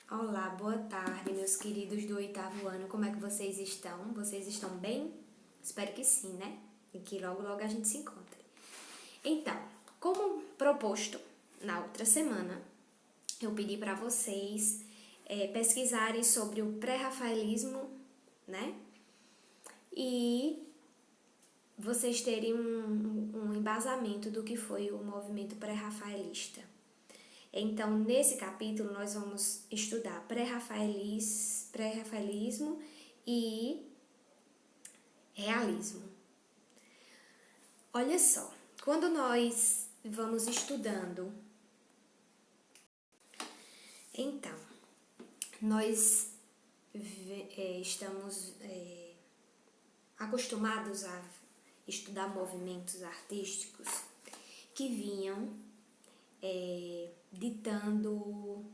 Olá, boa tarde, meus queridos do oitavo ano. Como é que vocês estão? Vocês estão bem? Espero que sim, né? E que logo, logo a gente se encontre. Então, como proposto na outra semana, eu pedi para vocês pesquisarem sobre o pré-rafaelismo, né? E vocês terem um embasamento do que foi o movimento pré-rafaelista. Então, nesse capítulo, nós vamos estudar pré-rafaelismo e realismo. Olha só, quando nós vamos estudando, então, nós estamos acostumados a estudar movimentos artísticos que vinham ditando,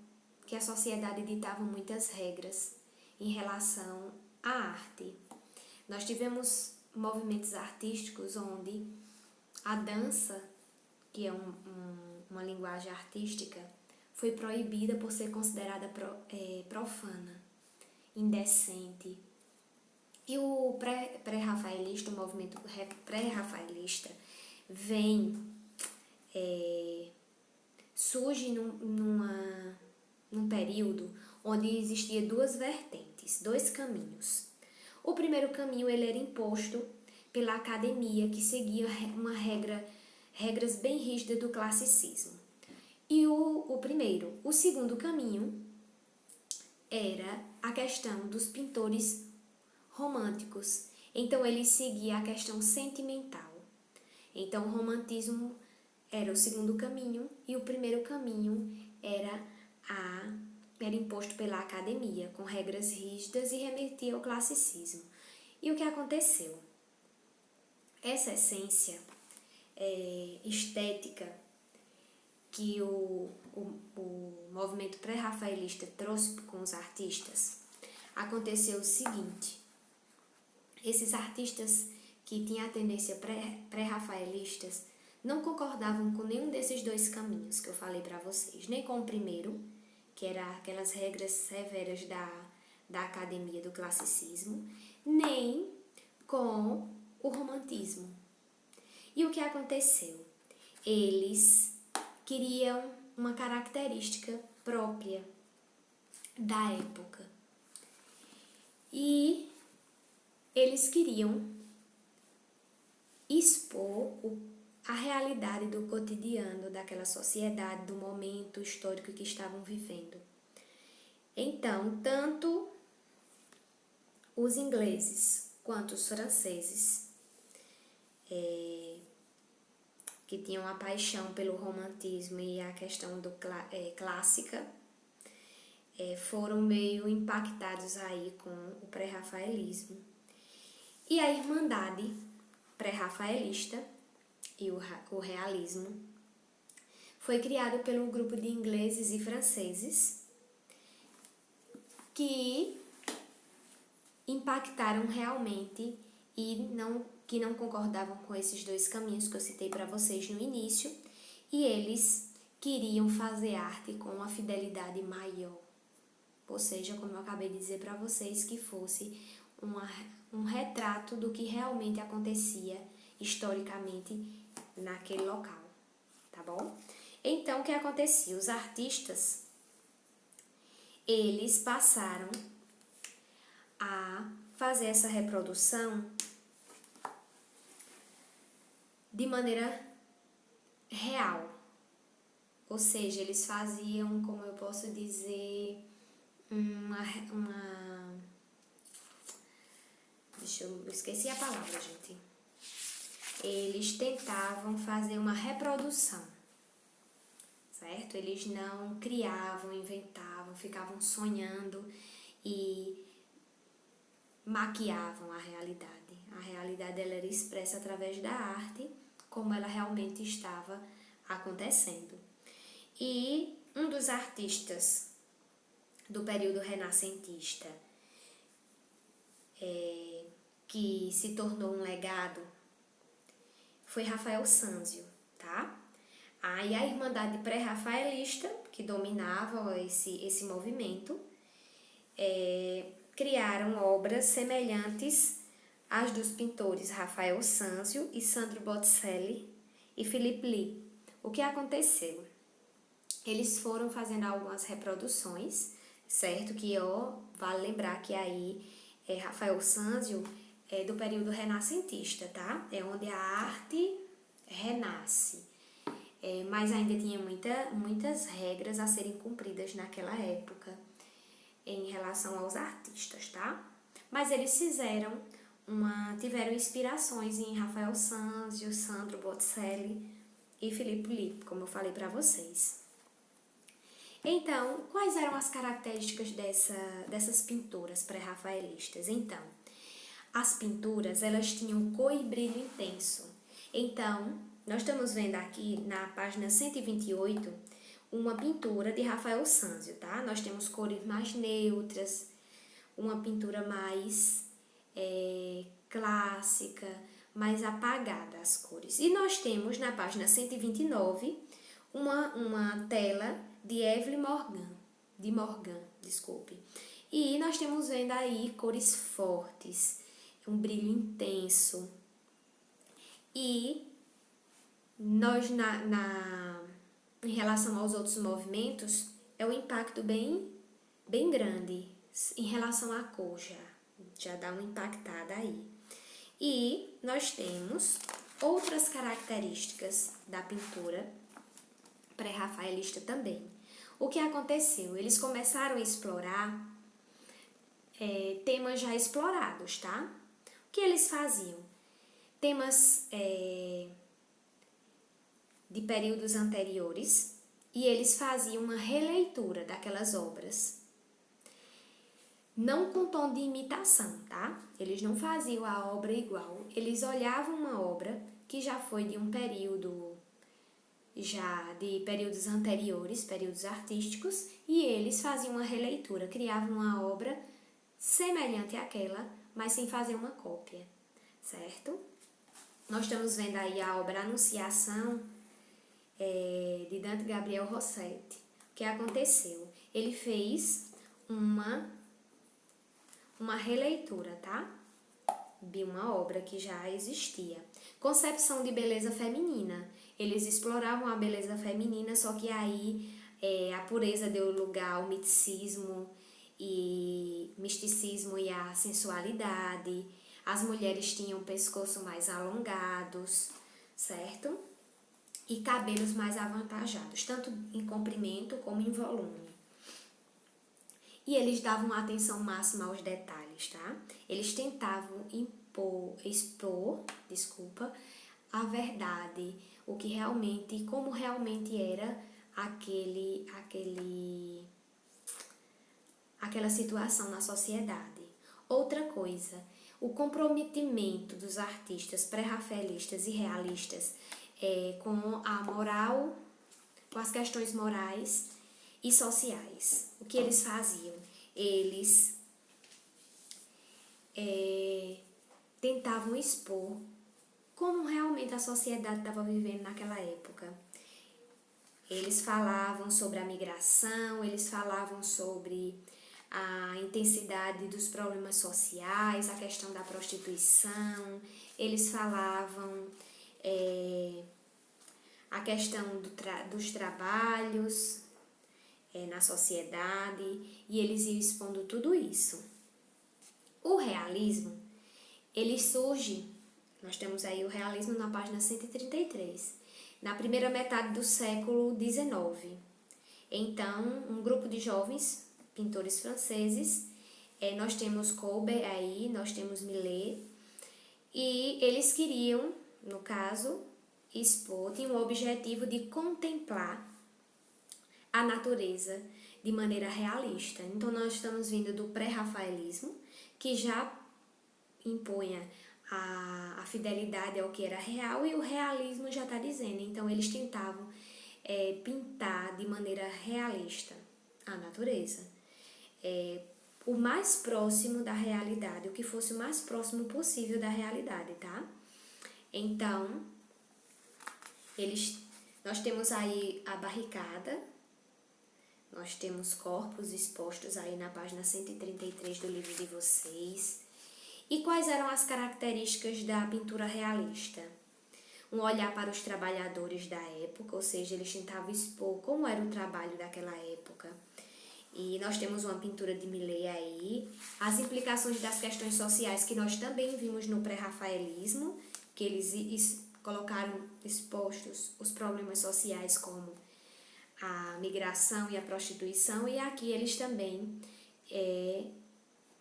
que a sociedade ditava muitas regras em relação à arte. Nós tivemos movimentos artísticos onde a dança, que é uma linguagem artística, foi proibida por ser considerada profana, indecente. E o pré-rafaelista, o movimento pré-rafaelista, surge num período onde existia duas vertentes, dois caminhos. O primeiro caminho ele era imposto pela academia, que seguia regras bem rígidas do classicismo. E o segundo caminho era a questão dos pintores românticos. Então ele seguia a questão sentimental. Então o romantismo era o segundo caminho e o primeiro caminho era imposto pela academia, com regras rígidas e remetia ao classicismo. E o que aconteceu? Essa essência estética que o movimento pré-rafaelista trouxe com os artistas, aconteceu o seguinte: esses artistas que tinham a tendência pré-rafaelistas não concordavam com nenhum desses dois caminhos que eu falei para vocês, nem com o primeiro, que era aquelas regras severas da academia do classicismo, nem com o romantismo. E o que aconteceu? Eles queriam uma característica própria da época. E eles queriam expor a realidade do cotidiano daquela sociedade, do momento histórico que estavam vivendo. Então, tanto os ingleses quanto os franceses, que tinham a paixão pelo romantismo e a questão clássica, foram meio impactados aí com o pré-rafaelismo. E a Irmandade pré-rafaelista e o realismo foi criado pelo grupo de ingleses e franceses que impactaram realmente e que não concordavam com esses dois caminhos que eu citei para vocês no início, e eles queriam fazer arte com uma fidelidade maior, ou seja, como eu acabei de dizer para vocês, que fosse um retrato do que realmente acontecia historicamente naquele local, tá bom? Então, o que acontecia? Os artistas, eles passaram a fazer essa reprodução de maneira real, ou seja, eles faziam, como eu posso dizer, eu esqueci a palavra, gente. Eles tentavam fazer uma reprodução, certo? Eles não criavam, inventavam, ficavam sonhando e maquiavam a realidade. A realidade ela era expressa através da arte, como ela realmente estava acontecendo. E um dos artistas do período renascentista, que se tornou um legado, foi Rafael Sanzio, tá? Aí a Irmandade Pré-Rafaelista, que dominava esse movimento, criaram obras semelhantes às dos pintores Rafael Sanzio e Sandro Botticelli e Philippe Lee. O que aconteceu? Eles foram fazendo algumas reproduções, certo? Que vale lembrar que aí Rafael Sanzio é do período renascentista, tá? É onde a arte renasce. Mas ainda tinha muitas regras a serem cumpridas naquela época em relação aos artistas, tá? Mas eles tiveram inspirações em Rafael Sanzio, Sandro Botticelli e Philippe Lee, como eu falei para vocês. Então, quais eram as características dessas pinturas pré-rafaelistas? Então, as pinturas, elas tinham cor e brilho intenso. Então, nós estamos vendo aqui na página 128 uma pintura de Rafael Sanzio, tá? Nós temos cores mais neutras, uma pintura mais clássica, mais apagada as cores. E nós temos na página 129 uma tela de Evelyn Morgan, desculpe. E nós temos vendo aí cores fortes, um brilho intenso. E nós, em relação aos outros movimentos, é um impacto bem grande. Em relação à cor, já dá uma impactada aí. E nós temos outras características da pintura pré-rafaelista também. O que aconteceu? Eles começaram a explorar temas já explorados, tá? O que eles faziam? Temas de períodos anteriores, e eles faziam uma releitura daquelas obras. Não com tom de imitação, tá? Eles não faziam a obra igual. Eles olhavam uma obra que já foi de um período, já de períodos anteriores, períodos artísticos, e eles faziam uma releitura, criavam uma obra semelhante àquela, mas sem fazer uma cópia, certo? Nós estamos vendo aí a obra Anunciação, de Dante Gabriel Rossetti. O que aconteceu? Ele fez uma releitura, tá? De uma obra que já existia. Concepção de beleza feminina. Eles exploravam a beleza feminina, só que aí a pureza deu lugar ao misticismo e a sensualidade. As mulheres tinham pescoço mais alongados, certo? E cabelos mais avantajados, tanto em comprimento como em volume. E eles davam atenção máxima aos detalhes, tá? Eles tentavam expor a verdade, como realmente era aquela situação na sociedade. Outra coisa, o comprometimento dos artistas pré-rafaelistas e realistas com a moral, com as questões morais e sociais. O que eles faziam? Eles tentavam expor como realmente a sociedade estava vivendo naquela época. Eles falavam sobre a migração, eles falavam sobre a intensidade dos problemas sociais, a questão da prostituição, eles falavam a questão dos trabalhos na sociedade, e eles iam expondo tudo isso. O realismo, ele surge, nós temos aí o realismo na página 133, na primeira metade do século XIX. Então, um grupo de jovens pintores franceses, nós temos Courbet aí, nós temos Millet, e eles queriam, no caso, expor, tinham o objetivo de contemplar a natureza de maneira realista. Então, nós estamos vindo do pré-rafaelismo, que já impunha a fidelidade ao que era real, e o realismo já está dizendo. Então, eles tentavam pintar de maneira realista a natureza. O mais próximo da realidade, o que fosse o mais próximo possível da realidade, tá? Então, eles Nós temos aí a barricada, nós temos corpos expostos aí na página 133 do livro de vocês. E quais eram as características da pintura realista? Um olhar para os trabalhadores da época, ou seja, eles tentavam expor como era o trabalho daquela época. E nós temos uma pintura de Millet aí, as implicações das questões sociais que nós também vimos no pré-rafaelismo, que eles colocaram expostos os problemas sociais como a migração e a prostituição, e aqui eles também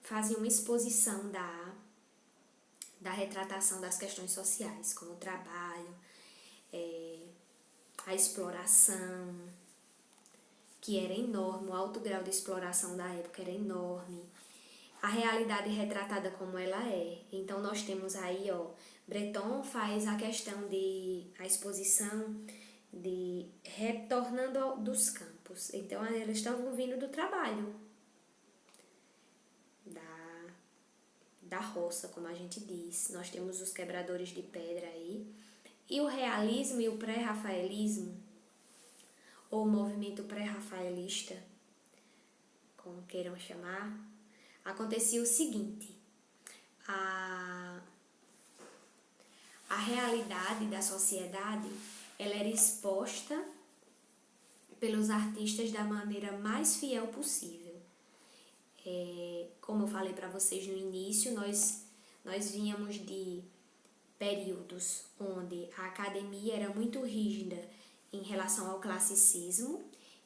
faziam uma exposição da retratação das questões sociais, como o trabalho, a exploração, que era enorme, o alto grau de exploração da época era enorme, a realidade retratada como ela é. Então nós temos aí, Breton faz a questão a exposição de retornando dos campos. Então eles estavam vindo do trabalho, da roça, como a gente diz. Nós temos os quebradores de pedra aí. E o realismo e o pré-rafaelismo, ou movimento pré-rafaelista, como queiram chamar, acontecia o seguinte: a realidade da sociedade ela era exposta pelos artistas da maneira mais fiel possível. Como eu falei para vocês no início, nós vínhamos de períodos onde a academia era muito rígida em relação ao classicismo,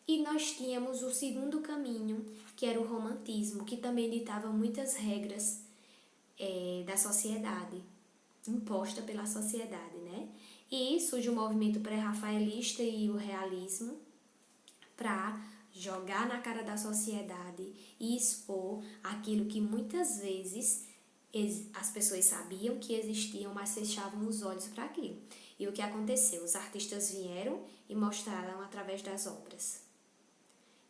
e nós tínhamos o segundo caminho, que era o romantismo, que também ditava muitas regras da sociedade, imposta pela sociedade, né? E surge o movimento pré-rafaelista e o realismo para jogar na cara da sociedade e expor aquilo que muitas vezes as pessoas sabiam que existiam, mas fechavam os olhos para aquilo. E o que aconteceu? Os artistas vieram e mostraram através das obras.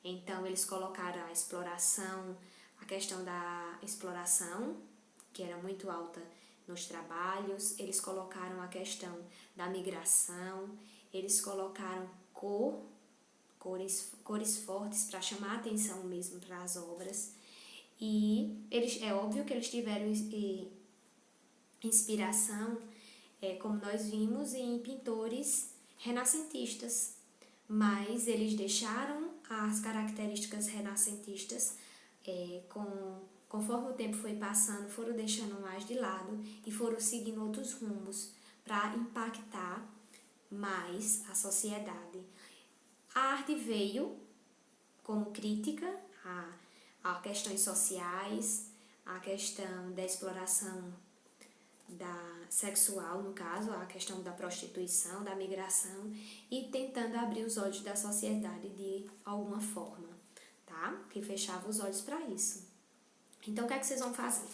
Então, eles colocaram a exploração, a questão da exploração, que era muito alta nos trabalhos, eles colocaram a questão da migração, eles colocaram cores fortes para chamar a atenção mesmo para as obras. E é óbvio que eles tiveram inspiração, como nós vimos, em pintores renascentistas, mas eles deixaram as características renascentistas, conforme o tempo foi passando, foram deixando mais de lado e foram seguindo outros rumos para impactar mais a sociedade. A arte veio como crítica a questões sociais, a questão da exploração sexual, no caso, a questão da prostituição, da migração, e tentando abrir os olhos da sociedade de alguma forma, tá? Que fechava os olhos para isso. Então, o que é que vocês vão fazer?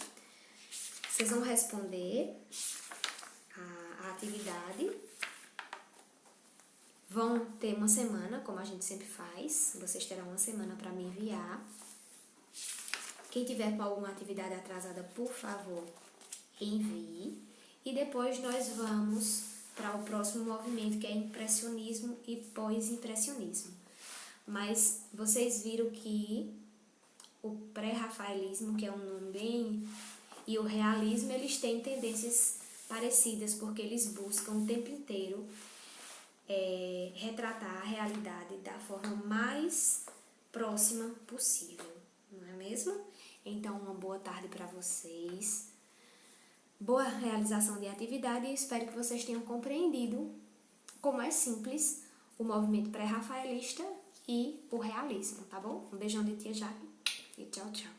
Vocês vão responder a atividade. Vão ter uma semana, como a gente sempre faz. Vocês terão uma semana para me enviar. Quem tiver com alguma atividade atrasada, por favor, envie. E depois nós vamos para o próximo movimento, que é impressionismo e pós-impressionismo. Mas vocês viram que o pré-rafaelismo, que é um nome bem... e o realismo, eles têm tendências parecidas, porque eles buscam o tempo inteiro retratar a realidade da forma mais próxima possível, não é mesmo? Então, uma boa tarde para vocês, boa realização de atividade, e espero que vocês tenham compreendido como é simples o movimento pré-rafaelista e o realismo, tá bom? Um beijão de tia Jaque e tchau, tchau.